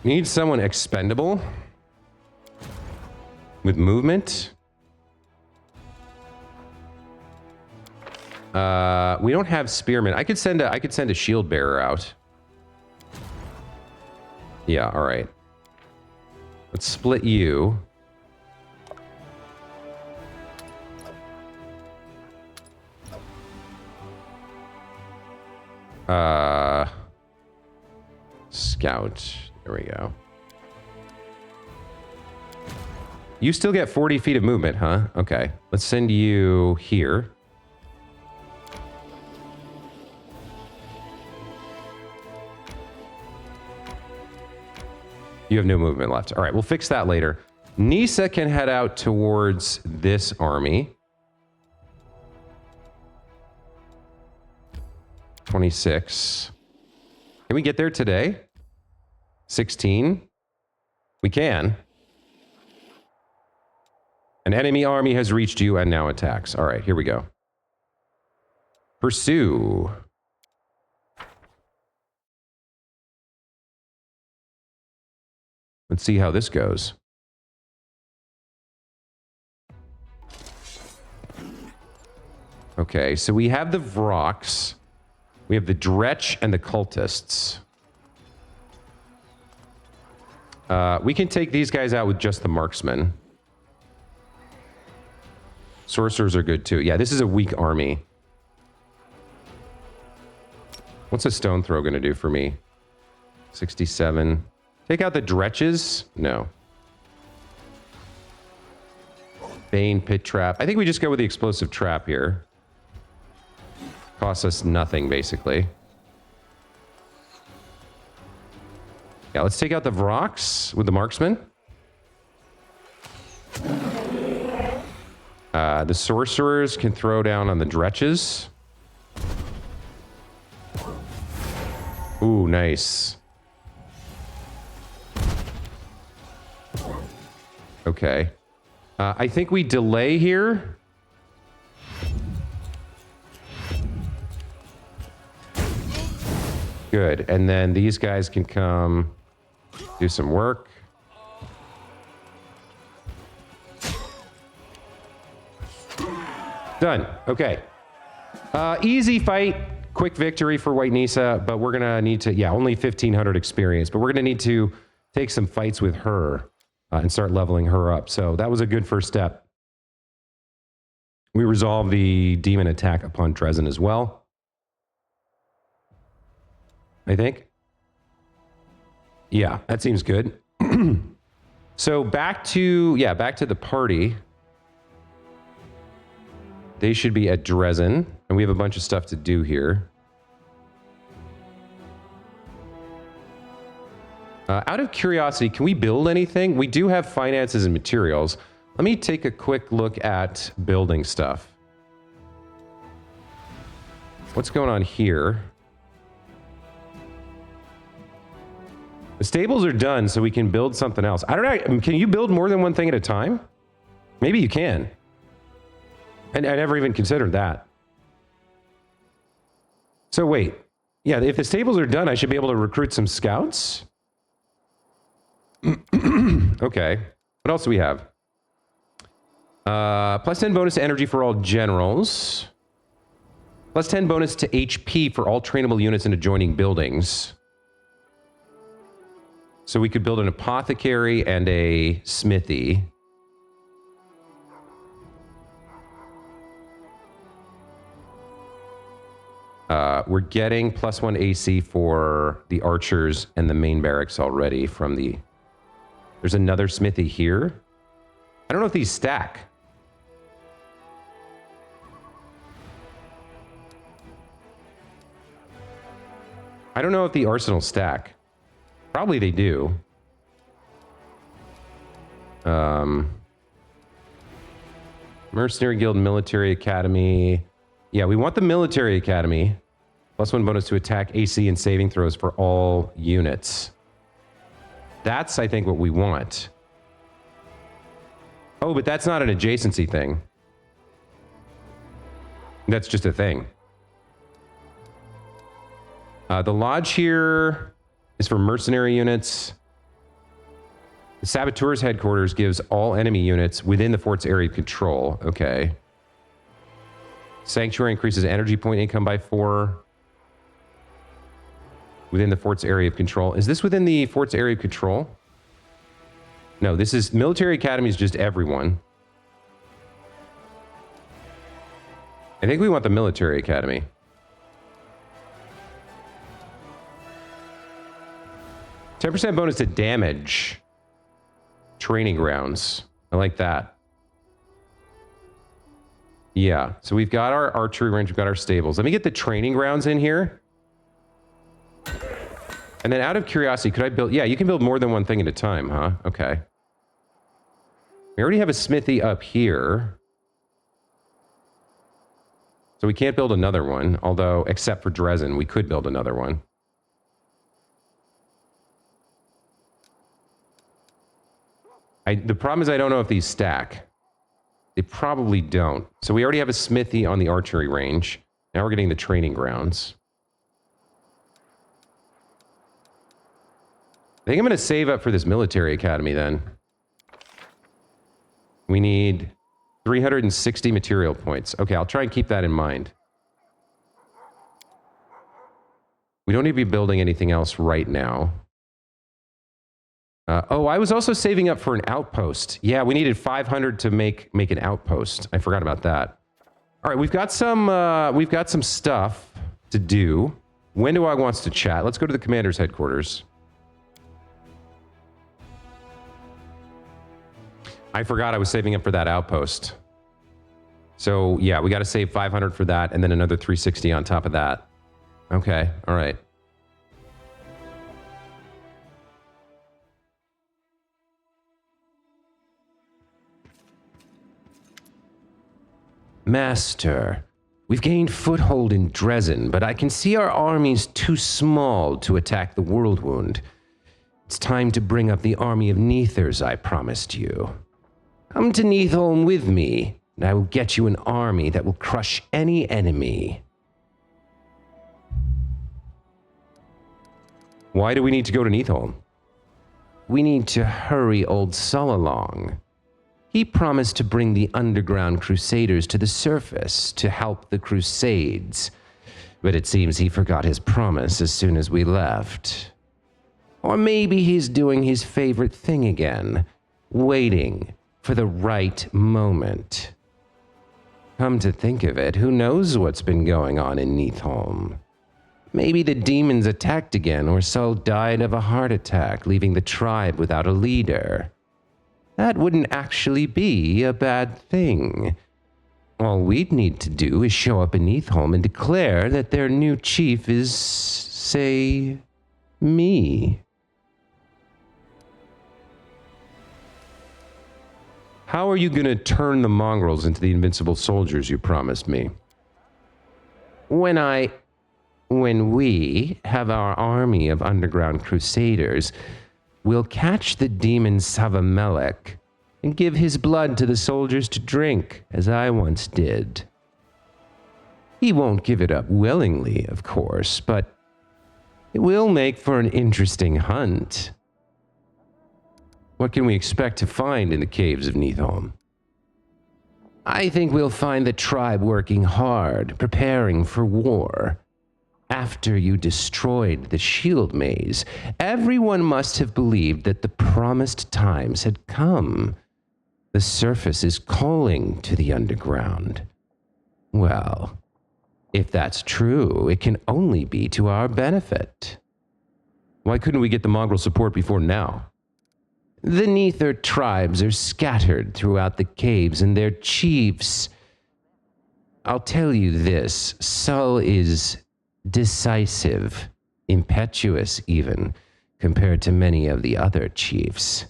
Need someone expendable with movement. We don't have spearmen. I could send a shield bearer out. Yeah, all right. Let's split you. Scout. There we go. You still get 40 feet of movement, huh? Okay. Let's send you here. You have no movement left. All right, we'll fix that later. Nisa can head out towards this army. 26. Can we get there today? 16. We can. An enemy army has reached you and now attacks. All right, here we go. Pursue. Let's see how this goes. Okay, so we have the Vrox. We have the Dretch and the Cultists. We can take these guys out with just the Marksmen. Sorcerers are good too. Yeah, this is a weak army. What's a Stone Throw going to do for me? 67. Take out the Dretches? No. Bane, Pit Trap. I think we just go with the Explosive Trap here. Costs us nothing, basically. Yeah, let's take out the Vrox with the Marksman. The Sorcerers can throw down on the Dretches. Ooh, nice. Okay. I think we delay here. Good. And then these guys can come do some work. Done. Okay. Easy fight. Quick victory for White Nisa, but we're going to need to, only 1,500 experience, but we're going to need to take some fights with her and start leveling her up. So that was a good first step. We resolved the demon attack upon Drezen as well, I think. Yeah, that seems good. So back to the party. They should be at Drezen, and we have a bunch of stuff to do here. Out of curiosity, can we build anything? We do have finances and materials. Let me take a quick look at building stuff. What's going on here? The stables are done, so we can build something else. I don't know. Can you build more than one thing at a time? Maybe you can. And I never even considered that. So wait. Yeah, if the stables are done, I should be able to recruit some scouts? Okay. What else do we have? Plus 10 bonus to energy for all generals. Plus 10 bonus to HP for all trainable units in adjoining buildings. So we could build an apothecary and a smithy. We're getting plus 1 AC for the archers and the main barracks already from the... There's another smithy here. I don't know if these stack. I don't know if the arsenals stack. Probably they do. Mercenary Guild, Military Academy. Yeah, we want the Military Academy. Plus 1 bonus to attack, AC, and saving throws for all units. That's, I think, what we want. Oh, but that's not an adjacency thing. That's just a thing. The lodge here is for mercenary units. The Saboteur's headquarters gives all enemy units within the fort's area of control. Okay. Sanctuary increases energy point income by 4 within the fort's area of control. Is this within the fort's area of control? No, this is... Military Academy is just everyone. I think we want the Military Academy. %10 bonus to damage. Training grounds. I like that. Yeah, so we've got our archery range, we've got our stables. Let me get the training grounds in here. And then out of curiosity, could I build... Yeah, you can build more than one thing at a time, huh? Okay. We already have a smithy up here. So we can't build another one, although, except for Drezen, we could build another one. The problem is I don't know if these stack. They probably don't. So we already have a smithy on the archery range. Now we're getting the training grounds. I think I'm going to save up for this military academy then. We need 360 material points. Okay, I'll try and keep that in mind. We don't need to be building anything else right now. Oh, I was also saving up for an outpost. Yeah, we needed 500 to make an outpost. I forgot about that. All right, we've got some stuff to do. Wendowog wants to chat. Let's go to the commander's headquarters. I forgot I was saving up for that outpost. So, yeah, we got to save 500 for that and then another 360 on top of that. Okay, all right. Master, we've gained foothold in Drezen, but I can see our army's too small to attack the World Wound. It's time to bring up the army of Neathers I promised you. Come to Neatholm with me, and I will get you an army that will crush any enemy. Why do we need to go to Neatholm? We need to hurry old Sol along. He promised to bring the underground crusaders to the surface to help the crusades, but it seems he forgot his promise as soon as we left. Or maybe he's doing his favorite thing again, waiting for the right moment. Come to think of it, who knows what's been going on in Neatholm? Maybe the demons attacked again, or Sol died of a heart attack, leaving the tribe without a leader. That wouldn't actually be a bad thing. All we'd need to do is show up in Neatholm and declare that their new chief is, say, me. How are you going to turn the mongrels into the invincible soldiers you promised me? When we have our army of underground crusaders, we'll catch the demon Savamelech and give his blood to the soldiers to drink, as I once did. He won't give it up willingly, of course, but it will make for an interesting hunt. What can we expect to find in the caves of Neatholm? I think we'll find the tribe working hard, preparing for war. After you destroyed the shield maze, everyone must have believed that the promised times had come. The surface is calling to the underground. Well, if that's true, it can only be to our benefit. Why couldn't we get the mongrel support before now? The Neither tribes are scattered throughout the caves, and their chiefs... I'll tell you this, Sol is decisive, impetuous even, compared to many of the other chiefs.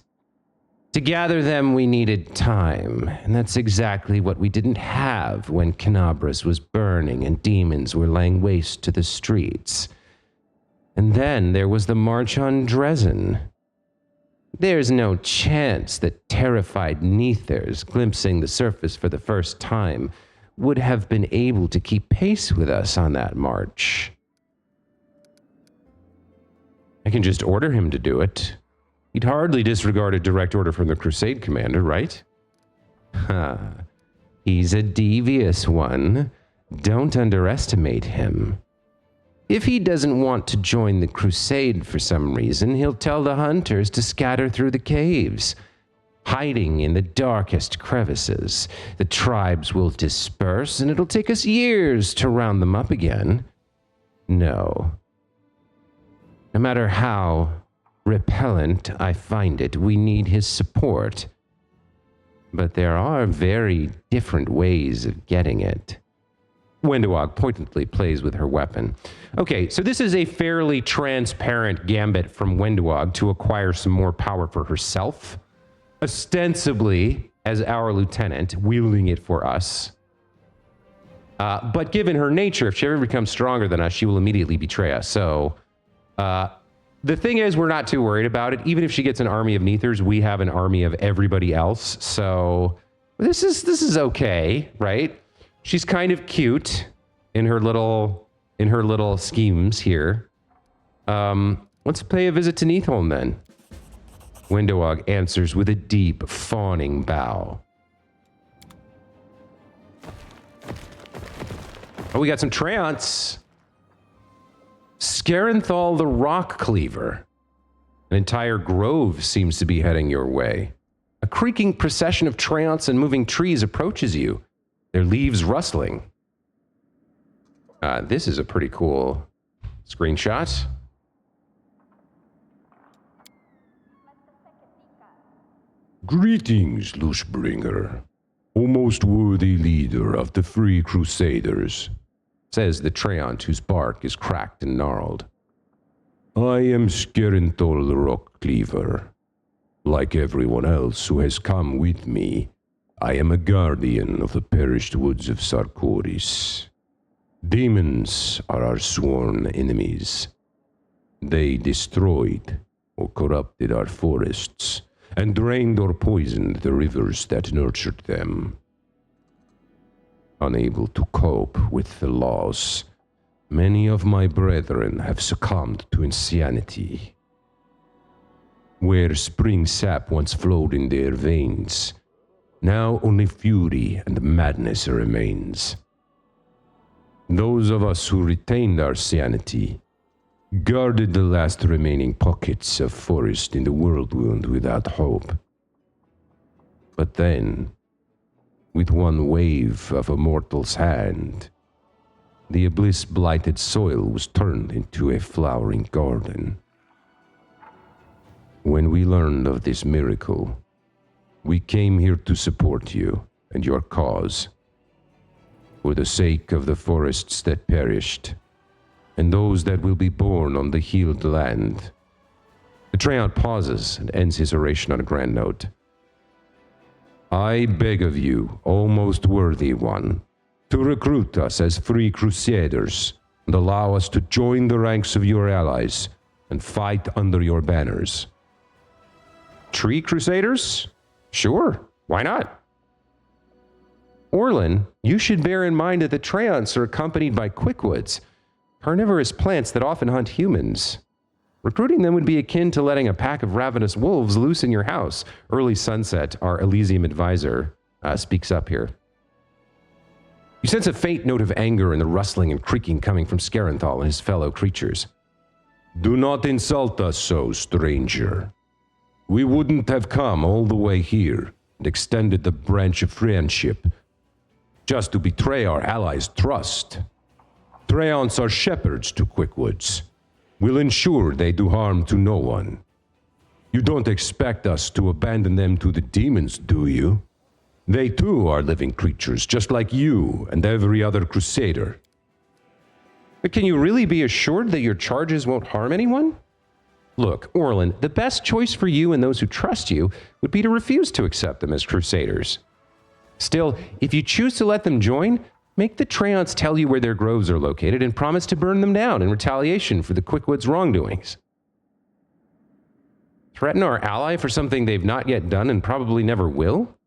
To gather them, we needed time, and that's exactly what we didn't have when Canabras was burning and demons were laying waste to the streets. And then there was the march on Drezen. There's no chance that terrified Neithers, glimpsing the surface for the first time, would have been able to keep pace with us on that march. I can just order him to do it. He'd hardly disregard a direct order from the Crusade commander, right? He's a devious one. Don't underestimate him. If he doesn't want to join the Crusade for some reason, he'll tell the hunters to scatter through the caves, hiding in the darkest crevices. The tribes will disperse, and it'll take us years to round them up again. No. No matter how repellent I find it, we need his support. But there are very different ways of getting it. Wendewog pointedly plays with her weapon. Okay, so this is a fairly transparent gambit from Wendewog to acquire some more power for herself, ostensibly as our lieutenant, wielding it for us. But given her nature, if she ever becomes stronger than us, she will immediately betray us. So the thing is, we're not too worried about it. Even if she gets an army of Neithers, we have an army of everybody else. So this is okay, right? She's kind of cute in her little schemes here. Let's pay a visit to Neithholm then. Wendewog answers with a deep, fawning bow. Oh, we got some Treants. Scarenthal the Rock Cleaver. An entire grove seems to be heading your way. A creaking procession of Treants and moving trees approaches you, their leaves rustling. This is a pretty cool screenshot. Greetings, Lushbringer, O most worthy leader of the Free Crusaders, says the Treant whose bark is cracked and gnarled. I am Scarenthal the Rock Cleaver. Like everyone else who has come with me, I am a guardian of the perished woods of Sarkoris. Demons are our sworn enemies. They destroyed or corrupted our forests, and drained or poisoned the rivers that nurtured them. Unable to cope with the loss, many of my brethren have succumbed to insanity. Where spring sap once flowed in their veins, now only fury and madness remains. Those of us who retained our sanity guarded the last remaining pockets of forest in the whirlwind without hope. But then, with one wave of a mortal's hand, the abyss-blighted soil was turned into a flowering garden. When we learned of this miracle, we came here to support you and your cause, for the sake of the forests that perished, and those that will be born on the healed land. The Treant pauses and ends his oration on a grand note. I beg of you, O most worthy one, to recruit us as Free Crusaders and allow us to join the ranks of your allies and fight under your banners. Tree Crusaders? Sure, why not? Orlan, you should bear in mind that the Treants are accompanied by quickwoods, carnivorous plants that often hunt humans. Recruiting them would be akin to letting a pack of ravenous wolves loose in your house. Early Sunset, our Elysium advisor, speaks up here. You sense a faint note of anger in the rustling and creaking coming from Scarenthal and his fellow creatures. Do not insult us so, stranger. We wouldn't have come all the way here and extended the branch of friendship just to betray our allies' trust. Treants are shepherds to Quickwoods. We'll ensure they do harm to no one. You don't expect us to abandon them to the demons, do you? They too are living creatures, just like you and every other crusader. But can you really be assured that your charges won't harm anyone? Look, Orlan, the best choice for you and those who trust you would be to refuse to accept them as crusaders. Still, if you choose to let them join, make the Treants tell you where their groves are located and promise to burn them down in retaliation for the Quickwoods' wrongdoings. Threaten our ally for something they've not yet done and probably never will?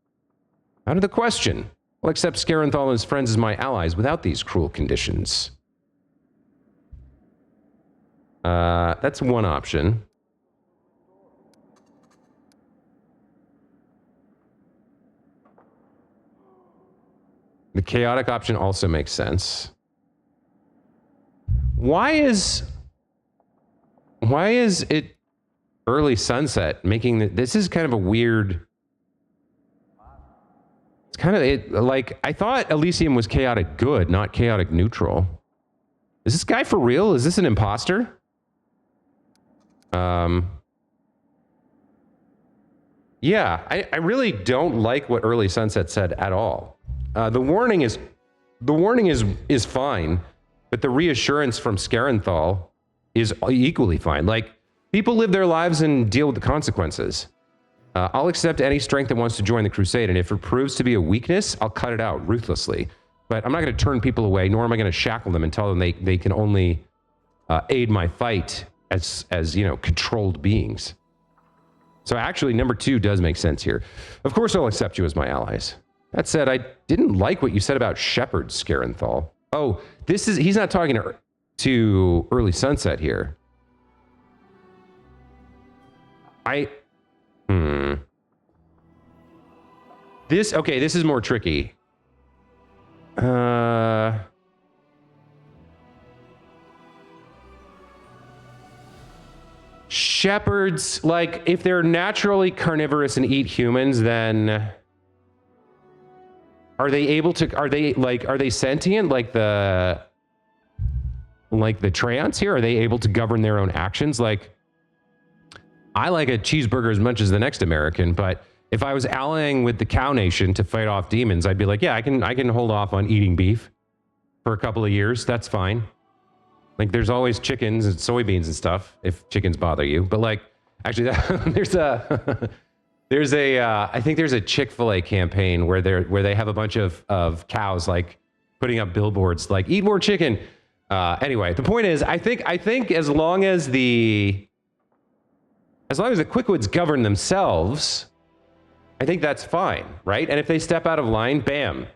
Out of the question. I'll accept Scarenthal and his friends as my allies without these cruel conditions. That's one option. The chaotic option also makes sense. Why is it early sunset making this is kind of a weird. It's kind of like I thought Elysium was chaotic good, not chaotic neutral. Is this guy for real? Is this an imposter? Yeah, I really don't like what early sunset said at all. The warning is fine, but the reassurance from Scarenthal is equally fine. Like, people live their lives and deal with the consequences. I'll accept any strength that wants to join the crusade, and if it proves to be a weakness, I'll cut it out ruthlessly. But I'm not going to turn people away, nor am I going to shackle them and tell them they can only aid my fight as you know, controlled beings. So actually, number 2 does make sense here. Of course, I'll accept you as my allies. That said, I didn't like what you said about shepherds, Scarenthal. Oh, he's not talking to early sunset here. This is more tricky. Shepherds, like, if they're naturally carnivorous and eat humans, then are they sentient like the Treants here? Are they able to govern their own actions? Like, I like a cheeseburger as much as the next American, but if I was allying with the Cow Nation to fight off demons, I'd be like, yeah, I can hold off on eating beef for a couple of years. That's fine. Like, there's always chickens and soybeans and stuff if chickens bother you. But like, actually, I think there's a Chick-fil-A campaign where they have a bunch of cows like putting up billboards like eat more chicken. Anyway, the point is, I think as long as the Quickwoods govern themselves, I think that's fine, right? And if they step out of line, bam,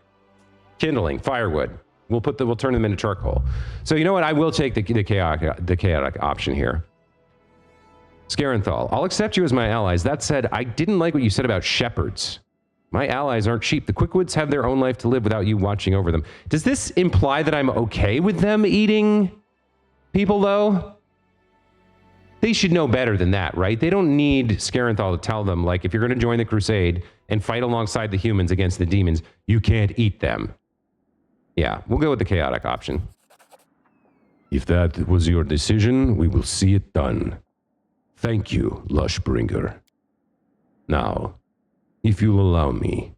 kindling, firewood. We'll turn them into charcoal. So you know what? I will take the chaotic option here. Scarenthal, I'll accept you as my allies. That said, I didn't like what you said about shepherds. My allies aren't sheep. The Quickwoods have their own life to live without you watching over them. Does this imply that I'm okay with them eating people, though? They should know better than that, right? They don't need Scarenthal to tell them, like, if you're going to join the crusade and fight alongside the humans against the demons, you can't eat them. Yeah, we'll go with the chaotic option. If that was your decision, we will see it done. Thank you, Lushbringer. Now, if you'll allow me,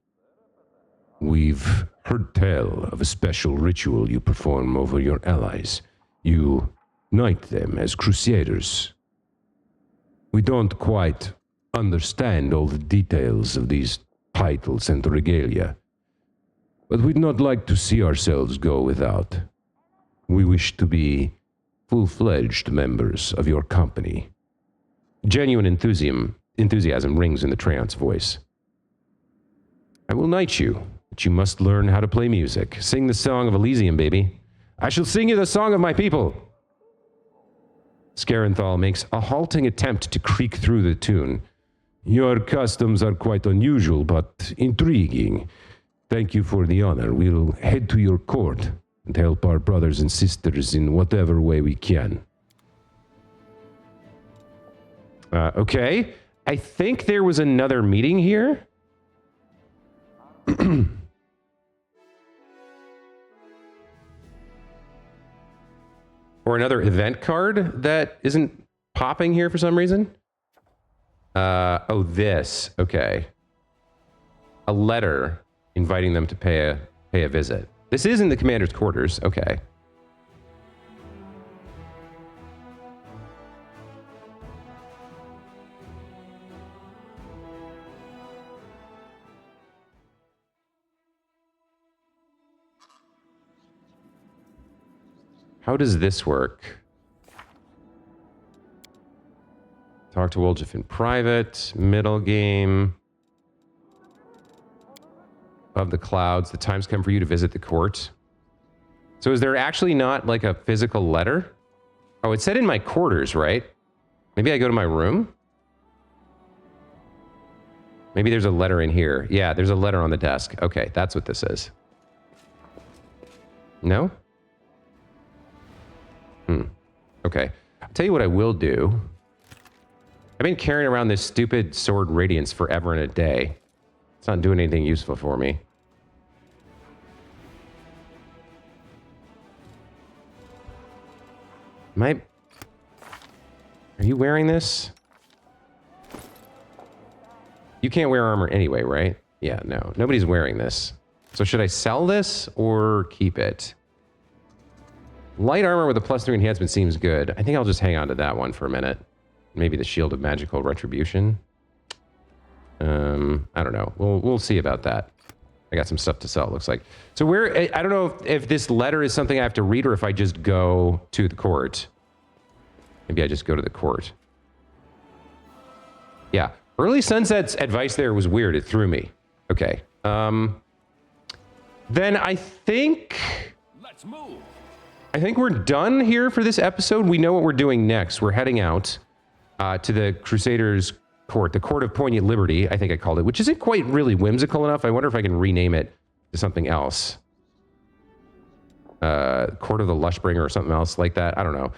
we've heard tell of a special ritual you perform over your allies. You knight them as crusaders. We don't quite understand all the details of these titles and regalia, but we'd not like to see ourselves go without. We wish to be full-fledged members of your company. Genuine enthusiasm rings in the Treant's voice. I will knight you, but you must learn how to play music. Sing the song of Elysium, baby. I shall sing you the song of my people. Scarenthal makes a halting attempt to creak through the tune. Your customs are quite unusual, but intriguing. Thank you for the honor. We'll head to your court and help our brothers and sisters in whatever way we can. Okay. I think there was another meeting here. Or another event card that isn't popping here for some reason. Oh, this. Okay. A letter inviting them to pay a visit. This is in the commander's quarters. Okay. How does this work? Talk to Woljif in private. Middle game. Of the clouds. The time's come for you to visit the court. So is there actually not like a physical letter? Oh, it said in my quarters, right? Maybe I go to my room? Maybe there's a letter in here. Yeah, there's a letter on the desk. Okay, that's what this is. No? Okay. I'll tell you what I will do. I've been carrying around this stupid sword radiance forever and a day. It's not doing anything useful for me. Are you wearing this? You can't wear armor anyway, right? Yeah, no. Nobody's wearing this. So should I sell this or keep it? Light armor with a +3 enhancement seems good. I think I'll just hang on to that one for a minute. Maybe the Shield of Magical Retribution. I don't know. We'll see about that. I got some stuff to sell, it looks like. So I don't know if this letter is something I have to read or if I just go to the court. Maybe I just go to the court. Yeah. Early Sunset's advice there was weird. It threw me. Okay. Then I think... Let's move. I think we're done here for this episode. We know what we're doing next. We're heading out to the Crusaders' Court, the Court of Poignant Liberty, I think I called it, which isn't quite really whimsical enough. I wonder if I can rename it to something else. Court of the Lushbringer or something else like that. I don't know.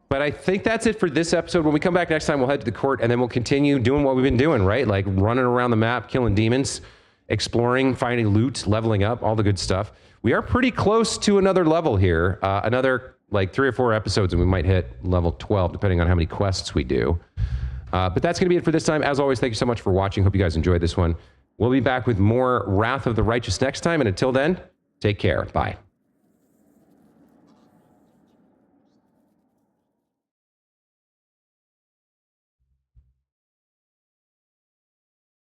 But I think that's it for this episode. When we come back next time, we'll head to the court, and then we'll continue doing what we've been doing, right? Like running around the map, killing demons, exploring, finding loot, leveling up, all the good stuff. We are pretty close to another level here. Another like 3 or 4 episodes, and we might hit level 12, depending on how many quests we do. But that's going to be it for this time. As always, thank you so much for watching. Hope you guys enjoyed this one. We'll be back with more Wrath of the Righteous next time. And until then, take care. Bye.